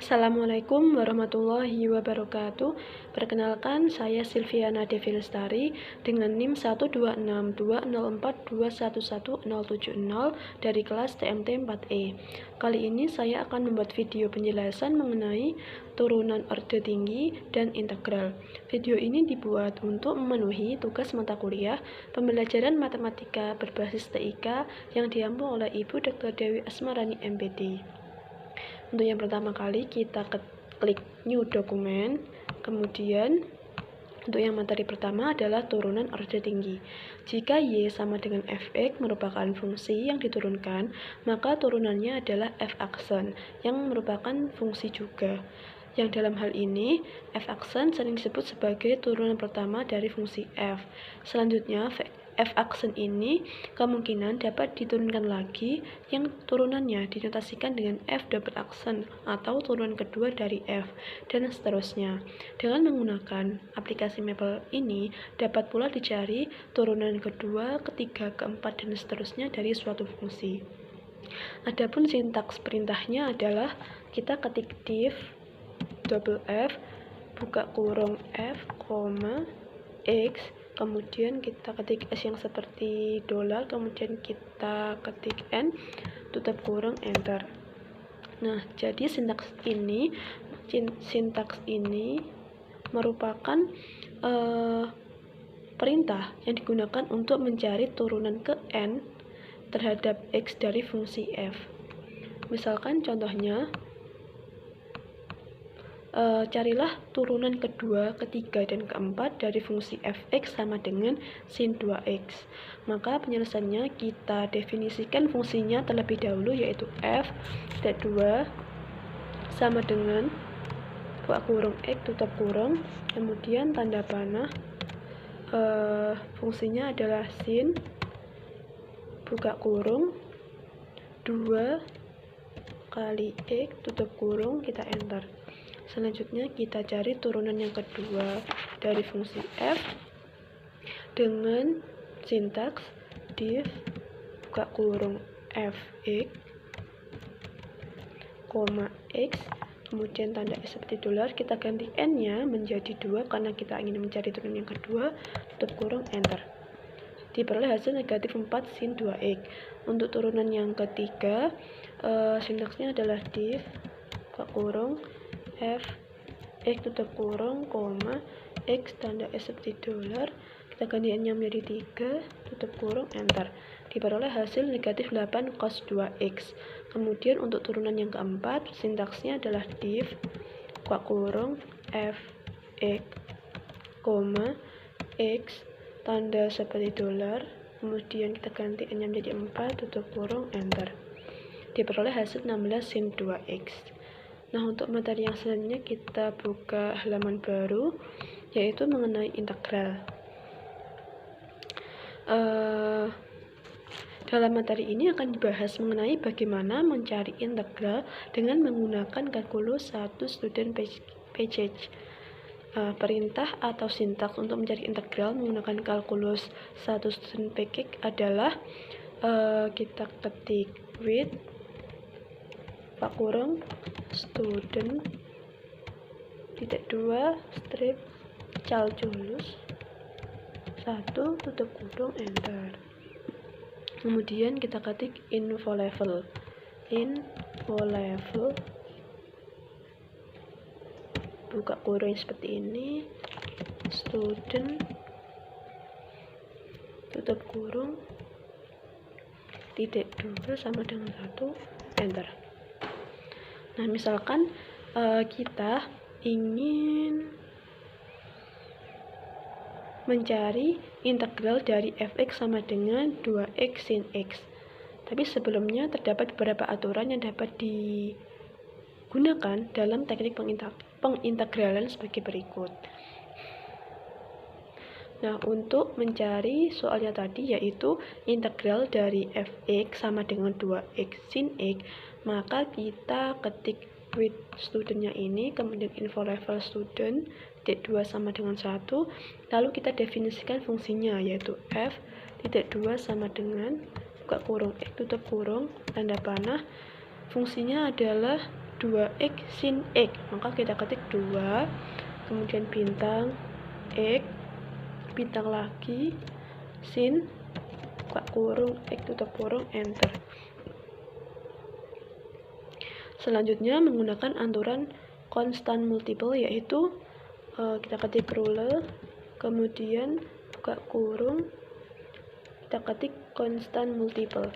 Assalamualaikum warahmatullahi wabarakatuh. Perkenalkan, saya Silviana Devi Lestari dengan NIM 1262042111070 dari kelas TMT 4E. Kali ini saya akan membuat video penjelasan mengenai turunan orde tinggi dan integral. Video ini dibuat untuk memenuhi tugas mata kuliah pembelajaran matematika berbasis TIK yang diampu oleh Ibu Dr. Dewi Asmarani MPD. Untuk yang pertama kali kita klik new dokumen, kemudian untuk yang materi pertama adalah turunan orde tinggi. Jika Y sama dengan Fx merupakan fungsi yang diturunkan, maka turunannya adalah f aksen yang merupakan fungsi juga. Yang dalam hal ini, f aksen sering disebut sebagai turunan pertama dari fungsi f. Selanjutnya, f aksen ini kemungkinan dapat diturunkan lagi yang turunannya dinotasikan dengan f double aksen atau turunan kedua dari f, dan seterusnya. Dengan menggunakan aplikasi Maple ini dapat pula dicari turunan kedua, ketiga, keempat, dan seterusnya dari suatu fungsi. Adapun sintaks perintahnya adalah kita ketik div double f buka kurung f, x, kemudian kita ketik S yang seperti dolar, kemudian kita ketik N, tutup kurung, enter. Nah, jadi sintaks ini merupakan perintah yang digunakan untuk mencari turunan ke N terhadap X dari fungsi F. Misalkan contohnya, carilah turunan kedua, ketiga, dan keempat dari fungsi fx sama dengan sin 2x. Maka penyelesaiannya kita definisikan fungsinya terlebih dahulu, yaitu f tidak 2 sama dengan buka kurung x tutup kurung, kemudian tanda panah, fungsinya adalah sin buka kurung 2 kali x tutup kurung, kita enter. Selanjutnya kita cari turunan yang kedua dari fungsi f dengan sintaks div buka kurung fx, x, kemudian tanda S seperti dolar, kita ganti n nya menjadi 2 karena kita ingin mencari turunan yang kedua, tutup kurung, enter. Diperoleh hasil negatif 4 sin 2x. Untuk turunan yang ketiga, sintaksnya adalah div buka kurung f x tutup kurung, x, tanda S seperti dolar, kita ganti n nya menjadi 3, tutup kurung, enter. Diperoleh hasil negatif 8 cos 2x. Kemudian untuk turunan yang keempat, sintaksnya adalah div buka kurung f x, x, tanda seperti dolar, kemudian kita ganti n nya menjadi 4, tutup kurung, enter. Diperoleh hasil 16 sin 2x. Nah, untuk materi yang selanjutnya kita buka halaman baru, yaitu mengenai integral. Dalam materi ini akan dibahas mengenai bagaimana mencari integral dengan menggunakan kalkulus 1 student package. Perintah atau sintaks untuk mencari integral menggunakan kalkulus 1 student package adalah kita ketik with buka kurung student titik 2 strip calculus 1 tutup kurung, enter. Kemudian kita ketik info level buka kurung seperti ini, student tutup kurung titik 2 sama dengan 1, enter. Nah, misalkan kita ingin mencari integral dari fx sama dengan 2x sin x. Tapi sebelumnya terdapat beberapa aturan yang dapat digunakan dalam teknik pengintegralan sebagai berikut. Nah, untuk mencari soalnya tadi, yaitu integral dari fx sama dengan 2x sin x, maka kita ketik with studentnya ini, kemudian info level student titik 2 sama dengan 1, lalu kita definisikan fungsinya, yaitu f titik 2 sama dengan buka kurung x tutup kurung, tanda panah, fungsinya adalah 2x sin x, maka kita ketik 2 kemudian bintang x, bintang lagi sin buka kurung x tutup kurung, enter. Selanjutnya menggunakan aturan constant multiple, yaitu kita ketik rule kemudian buka kurung, kita ketik constant multiple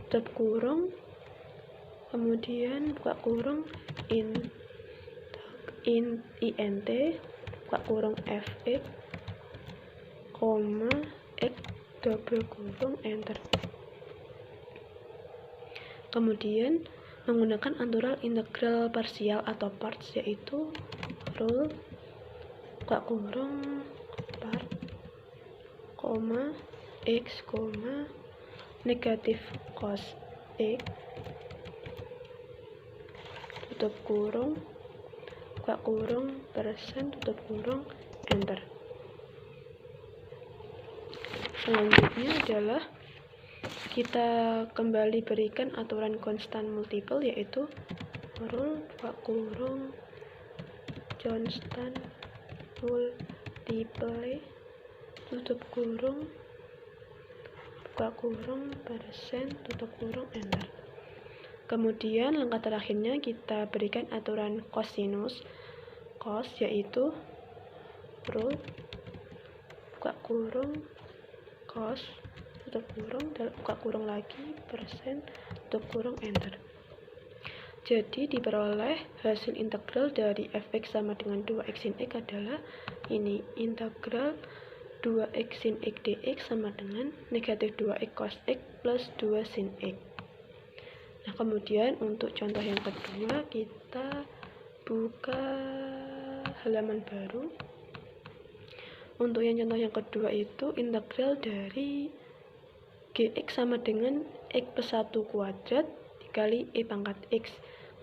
tutup kurung kemudian buka kurung int buka kurung fx, x double kurung, enter. Kemudian menggunakan aturan integral parsial atau parts, yaitu rule buka kurung part, x, negatif cos x tutup kurung buka kurung persen tutup kurung, enter. Selanjutnya adalah kita kembali berikan aturan constant multiple, yaitu rule buka kurung constant multiple tutup kurung buka kurung persen tutup kurung, enter. Kemudian langkah terakhirnya kita berikan aturan cosinus cos, yaitu rule buka kurung cos tutup kurung buka kurung lagi persen tutup kurung, enter. Jadi diperoleh hasil integral dari fx sama dengan 2x sin x adalah ini, integral 2x sin x dx sama dengan negatif 2x cos x plus 2 sin x. Nah, kemudian untuk contoh yang kedua kita buka halaman baru. Untuk yang contoh yang kedua itu integral dari gx sama dengan x plus 1 kuadrat dikali e pangkat x.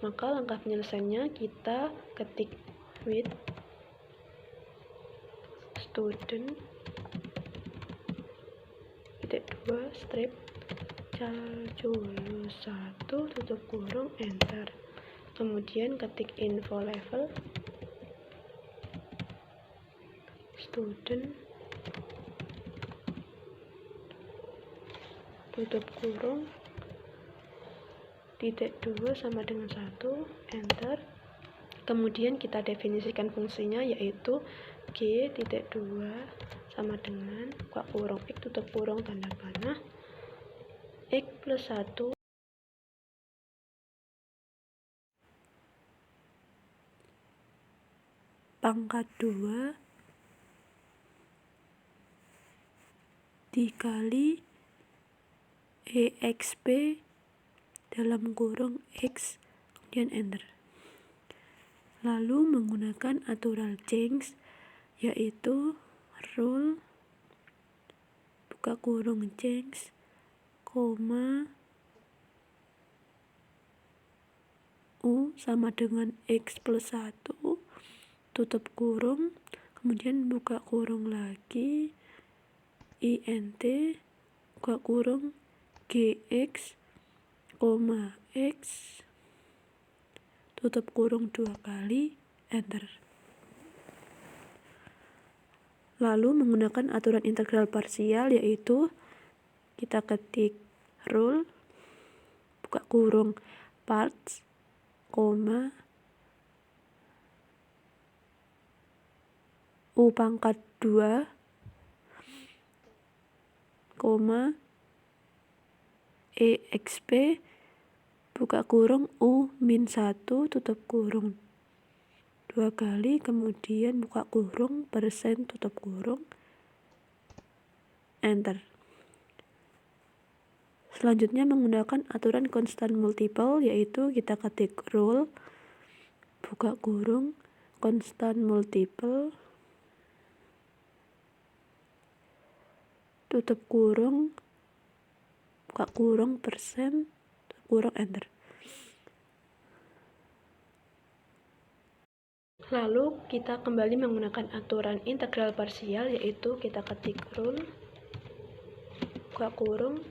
Maka langkah penyelesaiannya kita ketik with student titik 2 strip calculus 1 tutup kurung, enter. Kemudian ketik info level student tutup kurung titik 2 sama dengan 1, enter. Kemudian kita definisikan fungsinya, yaitu g titik 2 sama dengan buka kurung x tutup kurung tanda panah x plus 1 pangkat 2 dikali exp dalam kurung x, kemudian enter. Lalu menggunakan aturan change, yaitu rule buka kurung change, u sama dengan x plus 1 tutup kurung kemudian buka kurung lagi int buka kurung gx, x tutup kurung 2 kali, enter. Lalu menggunakan aturan integral parsial, yaitu kita ketik rule buka kurung parts, u pangkat 2, exp buka kurung u min 1 tutup kurung 2 kali, kemudian buka kurung persen tutup kurung, enter. Selanjutnya menggunakan aturan constant multiple, yaitu kita ketik rule buka kurung constant multiple tutup kurung buka kurung persen tutup kurung, enter. Lalu kita kembali menggunakan aturan integral parsial, yaitu kita ketik rule buka kurung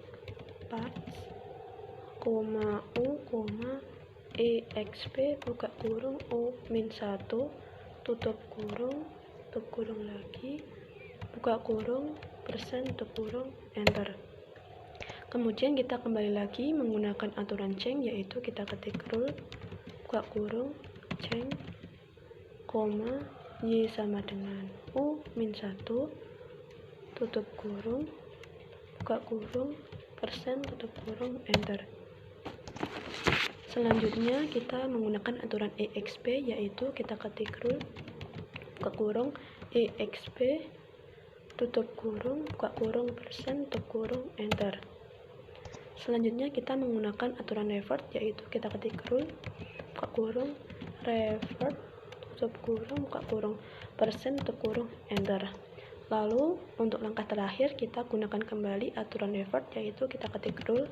koma U, EXP, buka kurung, U min 1, tutup kurung lagi, buka kurung, persen, tutup kurung, enter. Kemudian kita kembali lagi menggunakan aturan ceng, yaitu kita ketik rule, buka kurung, ceng, koma, Y sama dengan U min 1, tutup kurung, buka kurung, persen, tutup kurung, enter. Selanjutnya kita menggunakan aturan EXP, yaitu kita ketik rule, buka kurung, EXP, tutup kurung, buka kurung, persen, tutup kurung, enter. Selanjutnya kita menggunakan aturan revert, yaitu kita ketik rule, buka kurung, revert, tutup kurung, buka kurung, persen, tutup kurung, enter. Lalu untuk langkah terakhir kita gunakan kembali aturan revert, yaitu kita ketik rule,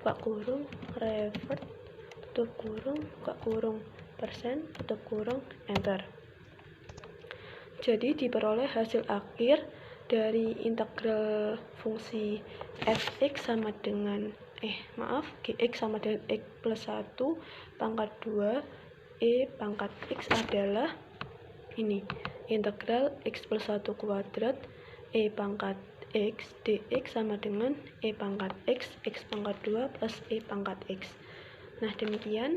buka kurung, revert, tutup kurung, buka kurung, persen, tutup kurung, enter. Jadi diperoleh hasil akhir dari integral fungsi fx sama dengan gx sama dengan x plus 1 pangkat 2 e pangkat x adalah ini, integral x plus 1 kuadrat e pangkat x dx sama dengan e pangkat x pangkat 2 plus e pangkat x. Nah, demikian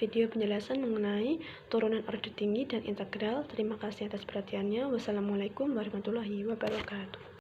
video penjelasan mengenai turunan orde tinggi dan integral. Terima kasih atas perhatiannya. Wassalamualaikum warahmatullahi wabarakatuh.